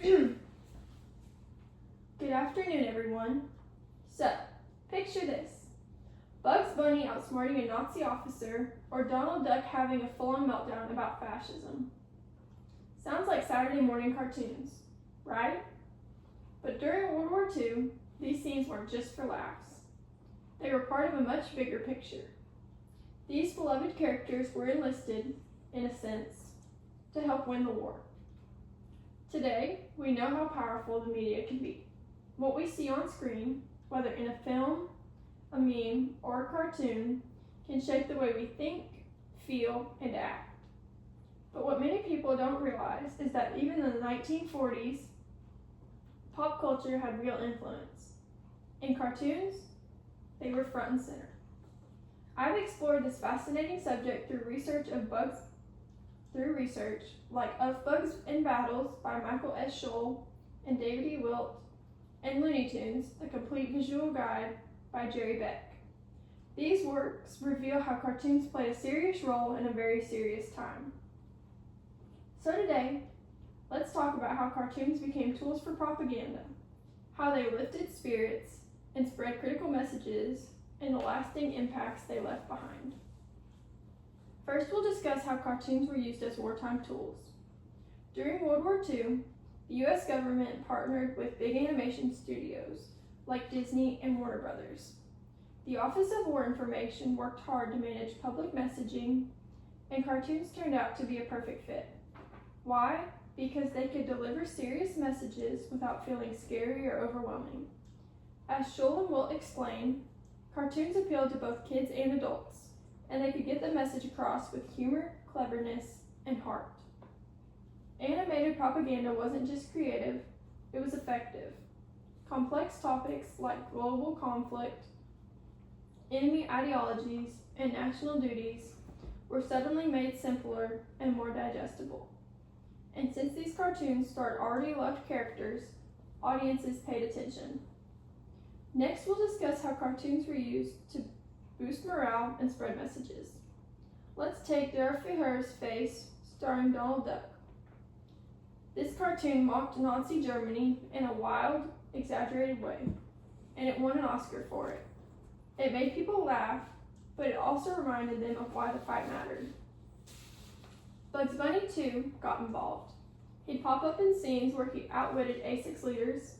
Good afternoon, everyone. So, picture this. Bugs Bunny outsmarting a Nazi officer, or Donald Duck having a full-on meltdown about fascism. Sounds like Saturday morning cartoons, right? But during World War II, these scenes weren't just for laughs. They were part of a much bigger picture. These beloved characters were enlisted, in a sense, to help win the war. Today, we know how powerful the media can be. What we see on screen, whether in a film, a meme, or a cartoon, can shape the way we think, feel, and act. But what many people don't realize is that even in the 1940s, pop culture had real influence. In cartoons, they were front and center. I've explored this fascinating subject through research like Of Bugs in Battles by Michael S. Scholl and David E. Wilt, and Looney Tunes, A Complete Visual Guide by Jerry Beck. These works reveal how cartoons played a serious role in a very serious time. So today, let's talk about how cartoons became tools for propaganda, how they lifted spirits and spread critical messages, and the lasting impacts they left behind. First, we'll discuss how cartoons were used as wartime tools. During World War II, the U.S. government partnered with big animation studios like Disney and Warner Brothers. The Office of War Information worked hard to manage public messaging, and cartoons turned out to be a perfect fit. Why? Because they could deliver serious messages without feeling scary or overwhelming. As Scholl and Wilt explain, cartoons appealed to both kids and adults, and they could get the message across with humor, cleverness, and heart. Animated propaganda wasn't just creative, it was effective. Complex topics like global conflict, enemy ideologies, and national duties were suddenly made simpler and more digestible. And since these cartoons starred already loved characters, audiences paid attention. Next, we'll discuss how cartoons were used to boost morale and spread messages. Let's take Der Führer's Face, starring Donald Duck. This cartoon mocked Nazi Germany in a wild, exaggerated way, and it won an Oscar for it. It made people laugh, but it also reminded them of why the fight mattered. Bugs Bunny, too, got involved. He'd pop up in scenes where he outwitted A6 leaders,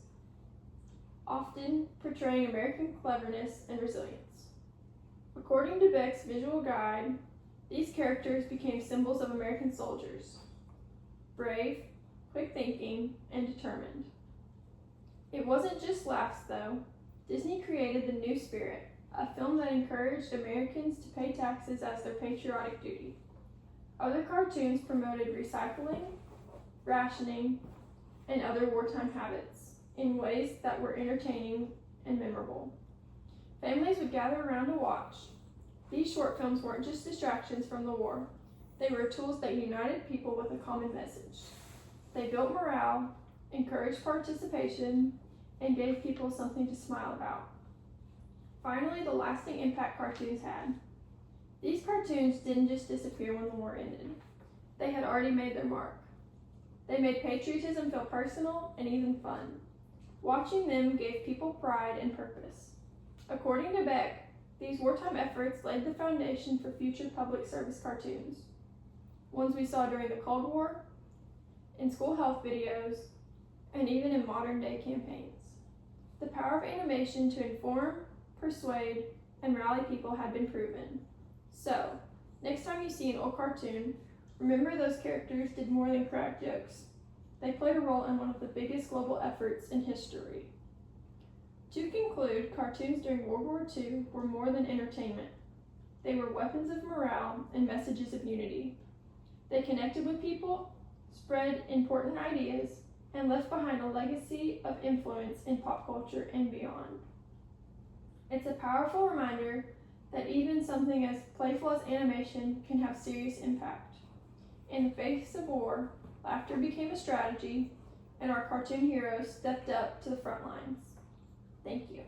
often portraying American cleverness and resilience. According to Beck's visual guide, these characters became symbols of American soldiers: brave, quick thinking, and determined. It wasn't just laughs, though. Disney created The New Spirit, a film that encouraged Americans to pay taxes as their patriotic duty. Other cartoons promoted recycling, rationing, and other wartime habits in ways that were entertaining and memorable. Families would gather around to watch. These short films weren't just distractions from the war. They were tools that united people with a common message. They built morale, encouraged participation, and gave people something to smile about. Finally, the lasting impact cartoons had. These cartoons didn't just disappear when the war ended. They had already made their mark. They made patriotism feel personal and even fun. Watching them gave people pride and purpose. According to Beck, these wartime efforts laid the foundation for future public service cartoons, ones we saw during the Cold War, in school health videos, and even in modern-day campaigns. The power of animation to inform, persuade, and rally people had been proven. So, next time you see an old cartoon, remember those characters did more than crack jokes. They played a role in one of the biggest global efforts in history. To conclude, cartoons during World War II were more than entertainment. They were weapons of morale and messages of unity. They connected with people, spread important ideas, and left behind a legacy of influence in pop culture and beyond. It's a powerful reminder that even something as playful as animation can have serious impact. In the face of war, laughter became a strategy, and our cartoon heroes stepped up to the front lines. Thank you.